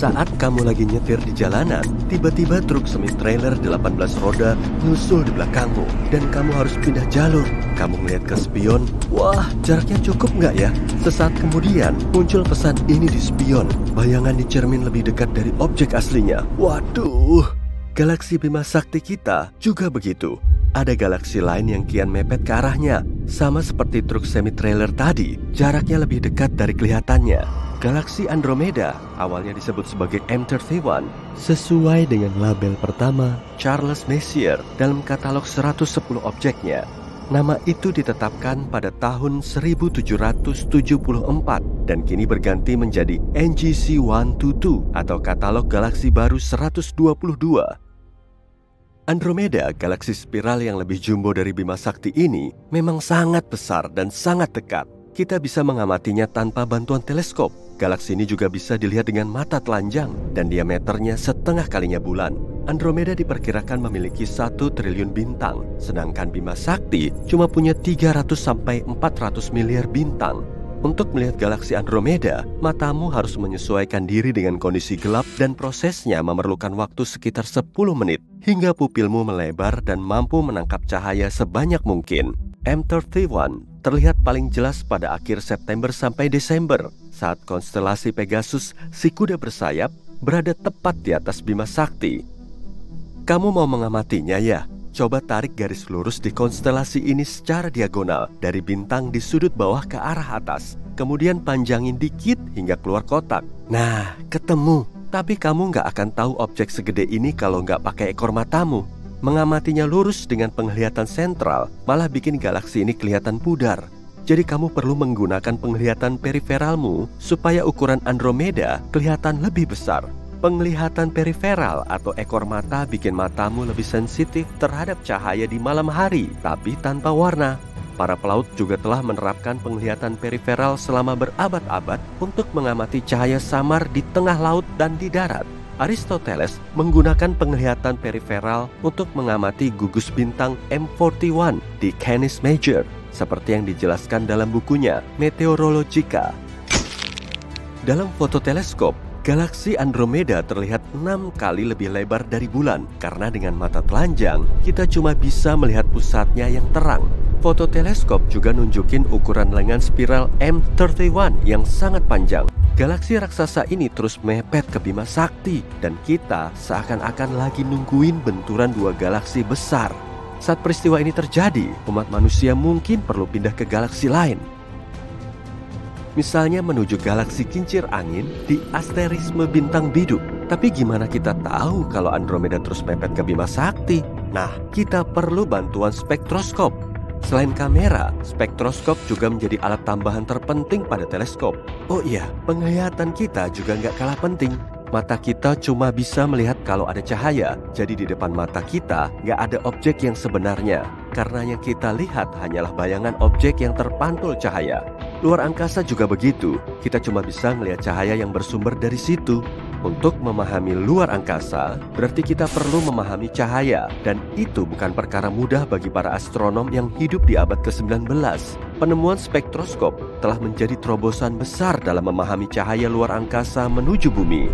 Saat kamu lagi nyetir di jalanan, tiba-tiba truk semi-trailer 18 roda nyusul di belakangmu dan kamu harus pindah jalur. Kamu melihat ke spion, wah jaraknya cukup nggak ya? Sesaat kemudian muncul pesan ini di spion. Bayangan di cermin lebih dekat dari objek aslinya. Waduh, galaksi Bima Sakti kita juga begitu. Ada galaksi lain yang kian mepet ke arahnya. Sama seperti truk semi-trailer tadi, jaraknya lebih dekat dari kelihatannya. Galaksi Andromeda awalnya disebut sebagai M31 sesuai dengan label pertama Charles Messier dalam katalog 110 objeknya. Nama itu ditetapkan pada tahun 1774 dan kini berganti menjadi NGC 122 atau katalog galaksi baru 122. Andromeda, galaksi spiral yang lebih jumbo dari Bima Sakti ini, memang sangat besar dan sangat dekat. Kita bisa mengamatinya tanpa bantuan teleskop. Galaksi ini juga bisa dilihat dengan mata telanjang dan diameternya setengah kalinya bulan. Andromeda diperkirakan memiliki 1 triliun bintang, sedangkan Bima Sakti cuma punya 300-400 miliar bintang. Untuk melihat galaksi Andromeda, matamu harus menyesuaikan diri dengan kondisi gelap dan prosesnya memerlukan waktu sekitar 10 menit hingga pupilmu melebar dan mampu menangkap cahaya sebanyak mungkin. M31 terlihat paling jelas pada akhir September sampai Desember saat konstelasi Pegasus, si kuda bersayap, berada tepat di atas Bima Sakti. Kamu mau mengamatinya ya? Coba tarik garis lurus di konstelasi ini secara diagonal dari bintang di sudut bawah ke arah atas. Kemudian panjangin dikit hingga keluar kotak. Nah, ketemu. Tapi kamu nggak akan tahu objek segede ini kalau nggak pakai ekor matamu. Mengamatinya lurus dengan penglihatan sentral malah bikin galaksi ini kelihatan pudar. Jadi kamu perlu menggunakan penglihatan periferalmu supaya ukuran Andromeda kelihatan lebih besar. Penglihatan periferal atau ekor mata bikin matamu lebih sensitif terhadap cahaya di malam hari, tapi tanpa warna. Para pelaut juga telah menerapkan penglihatan periferal selama berabad-abad untuk mengamati cahaya samar di tengah laut dan di darat. Aristoteles menggunakan penglihatan periferal untuk mengamati gugus bintang M41 di Canis Major, seperti yang dijelaskan dalam bukunya Meteorologica. Dalam foto teleskop, galaksi Andromeda terlihat 6 kali lebih lebar dari bulan karena dengan mata telanjang kita cuma bisa melihat pusatnya yang terang. Foto teleskop juga nunjukin ukuran lengan spiral M31 yang sangat panjang. Galaksi raksasa ini terus mepet ke Bima Sakti dan kita seakan-akan lagi nungguin benturan dua galaksi besar. Saat peristiwa ini terjadi, umat manusia mungkin perlu pindah ke galaksi lain. Misalnya menuju galaksi kincir angin di asterisme bintang biduk. Tapi gimana kita tahu kalau Andromeda terus mepet ke Bima Sakti? Nah, kita perlu bantuan spektroskop. Selain kamera, spektroskop juga menjadi alat tambahan terpenting pada teleskop. Oh iya, penglihatan kita juga nggak kalah penting. Mata kita cuma bisa melihat kalau ada cahaya, jadi di depan mata kita nggak ada objek yang sebenarnya. Karena yang kita lihat hanyalah bayangan objek yang terpantul cahaya. Luar angkasa juga begitu, kita cuma bisa melihat cahaya yang bersumber dari situ. Untuk memahami luar angkasa, berarti kita perlu memahami cahaya. Dan itu bukan perkara mudah bagi para astronom yang hidup di abad ke-19. Penemuan spektroskop telah menjadi terobosan besar dalam memahami cahaya luar angkasa menuju bumi.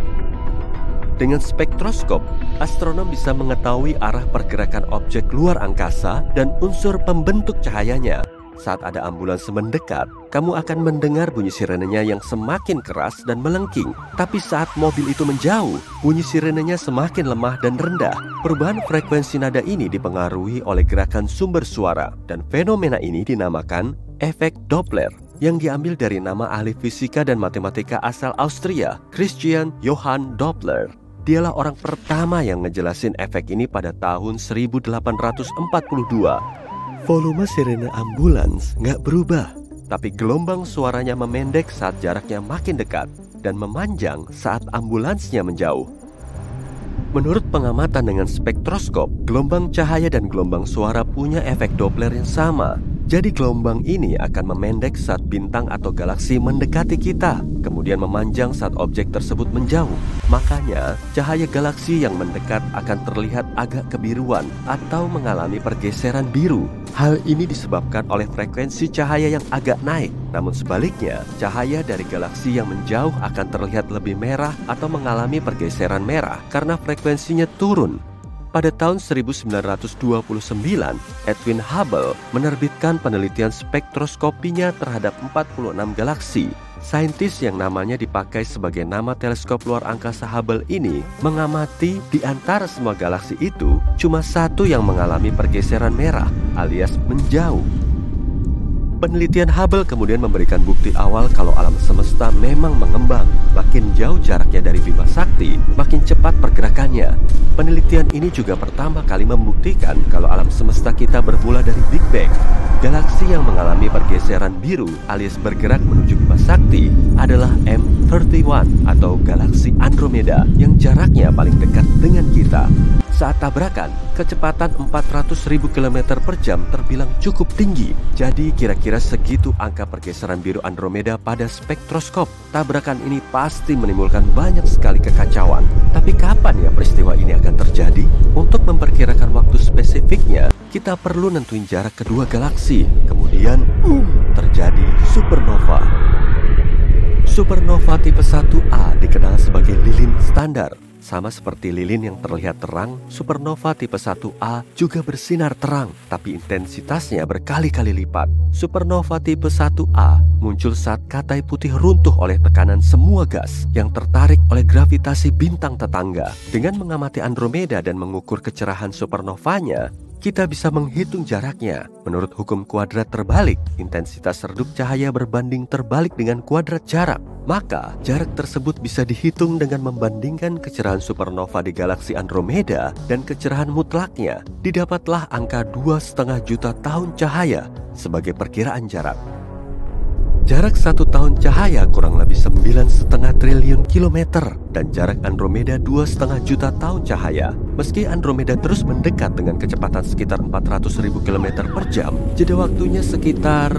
Dengan spektroskop, astronom bisa mengetahui arah pergerakan objek luar angkasa dan unsur pembentuk cahayanya. Saat ada ambulans mendekat, kamu akan mendengar bunyi sirenenya yang semakin keras dan melengking. Tapi saat mobil itu menjauh, bunyi sirenenya semakin lemah dan rendah. Perubahan frekuensi nada ini dipengaruhi oleh gerakan sumber suara, dan fenomena ini dinamakan efek Doppler, yang diambil dari nama ahli fisika dan matematika asal Austria, Christian Johann Doppler. Dialah orang pertama yang ngejelasin efek ini pada tahun 1842. Volume sirene ambulans nggak berubah, tapi gelombang suaranya memendek saat jaraknya makin dekat dan memanjang saat ambulansnya menjauh. Menurut pengamatan dengan spektroskop, gelombang cahaya dan gelombang suara punya efek Doppler yang sama. Jadi gelombang ini akan memendek saat bintang atau galaksi mendekati kita, kemudian memanjang saat objek tersebut menjauh. Makanya, cahaya galaksi yang mendekat akan terlihat agak kebiruan atau mengalami pergeseran biru. Hal ini disebabkan oleh frekuensi cahaya yang agak naik. Namun sebaliknya, cahaya dari galaksi yang menjauh akan terlihat lebih merah atau mengalami pergeseran merah karena frekuensinya turun. Pada tahun 1929, Edwin Hubble menerbitkan penelitian spektroskopinya terhadap 46 galaksi. Saintis yang namanya dipakai sebagai nama teleskop luar angkasa Hubble ini mengamati di antara semua galaksi itu, cuma satu yang mengalami pergeseran merah alias menjauh. Penelitian Hubble kemudian memberikan bukti awal kalau alam semesta memang mengembang. Makin jauh jaraknya dari Bima Sakti, makin cepat pergerakannya. Penelitian ini juga pertama kali membuktikan kalau alam semesta kita bermula dari Big Bang. Galaksi yang mengalami pergeseran biru alias bergerak menuju Bima Sakti adalah M31 atau galaksi Andromeda yang jaraknya paling dekat dengan kita. Saat tabrakan, kecepatan 400.000 km per jam terbilang cukup tinggi. Jadi kira-kira segitu angka pergeseran biru Andromeda pada spektroskop. Tabrakan ini pasti menimbulkan banyak sekali kekacauan. Tapi kapan ya peristiwa ini akan terjadi? Untuk memperkirakan waktu spesifiknya, kita perlu nentuin jarak kedua galaksi. Kemudian, terjadi supernova. Supernova tipe 1A dikenal sebagai lilin standar. Sama seperti lilin yang terlihat terang, supernova tipe 1A juga bersinar terang, tapi intensitasnya berkali-kali lipat. Supernova tipe 1A muncul saat katai putih runtuh oleh tekanan semua gas yang tertarik oleh gravitasi bintang tetangga. Dengan mengamati Andromeda dan mengukur kecerahan supernovanya, kita bisa menghitung jaraknya. Menurut hukum kuadrat terbalik, intensitas redup cahaya berbanding terbalik dengan kuadrat jarak. Maka, jarak tersebut bisa dihitung dengan membandingkan kecerahan supernova di galaksi Andromeda dan kecerahan mutlaknya. Didapatlah angka 2,5 juta tahun cahaya sebagai perkiraan jarak. Jarak 1 tahun cahaya kurang lebih 9,5 triliun kilometer dan jarak Andromeda 2,5 juta tahun cahaya. Meski Andromeda terus mendekat dengan kecepatan sekitar 400.000 km per jam, jeda waktunya sekitar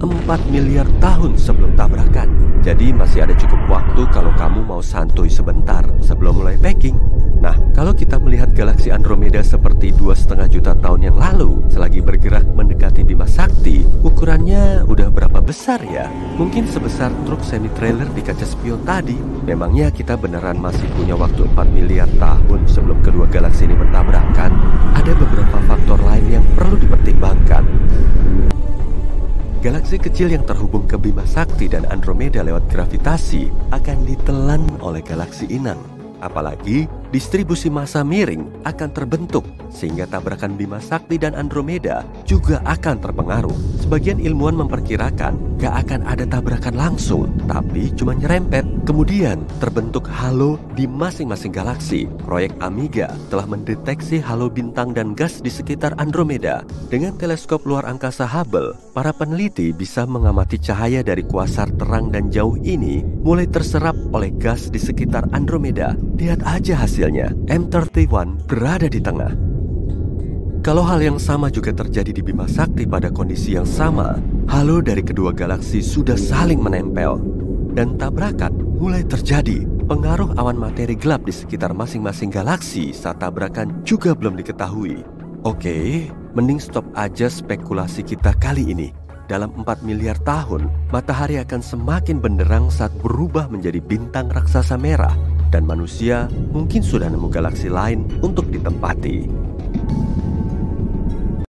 4 miliar tahun sebelum tabrakan. Jadi masih ada cukup waktu kalau kamu mau santuy sebentar sebelum mulai packing. Nah, kalau kita melihat galaksi Andromeda seperti 2,5 juta tahun yang lalu, selagi bergerak mendekati Bima Sakti, ukurannya udah berapa besar ya? Mungkin sebesar truk semi-trailer di kaca spion tadi. Memangnya kita beneran masih punya waktu 4 miliar tahun sebelum kedua galaksi ini bertabrakan? Ada beberapa faktor lain yang perlu dipertimbangkan. Galaksi kecil yang terhubung ke Bima Sakti dan Andromeda lewat gravitasi akan ditelan oleh galaksi inang. Apalagi distribusi massa miring akan terbentuk sehingga tabrakan Bima Sakti dan Andromeda juga akan terpengaruh. Sebagian ilmuwan memperkirakan gak akan ada tabrakan langsung, tapi cuma nyerempet. Kemudian terbentuk halo di masing-masing galaksi. Proyek Amiga telah mendeteksi halo bintang dan gas di sekitar Andromeda. Dengan teleskop luar angkasa Hubble, para peneliti bisa mengamati cahaya dari kuasar terang dan jauh ini mulai terserap oleh gas di sekitar Andromeda. Lihat aja hasilnya, M31 berada di tengah. Kalau hal yang sama juga terjadi di Bima Sakti pada kondisi yang sama, halo dari kedua galaksi sudah saling menempel dan tabrakan mulai terjadi. Pengaruh awan materi gelap di sekitar masing-masing galaksi saat tabrakan juga belum diketahui. Oke, mending stop aja spekulasi kita kali ini. Dalam 4 miliar tahun, matahari akan semakin benderang saat berubah menjadi bintang raksasa merah, dan manusia mungkin sudah nemu galaksi lain untuk ditempati.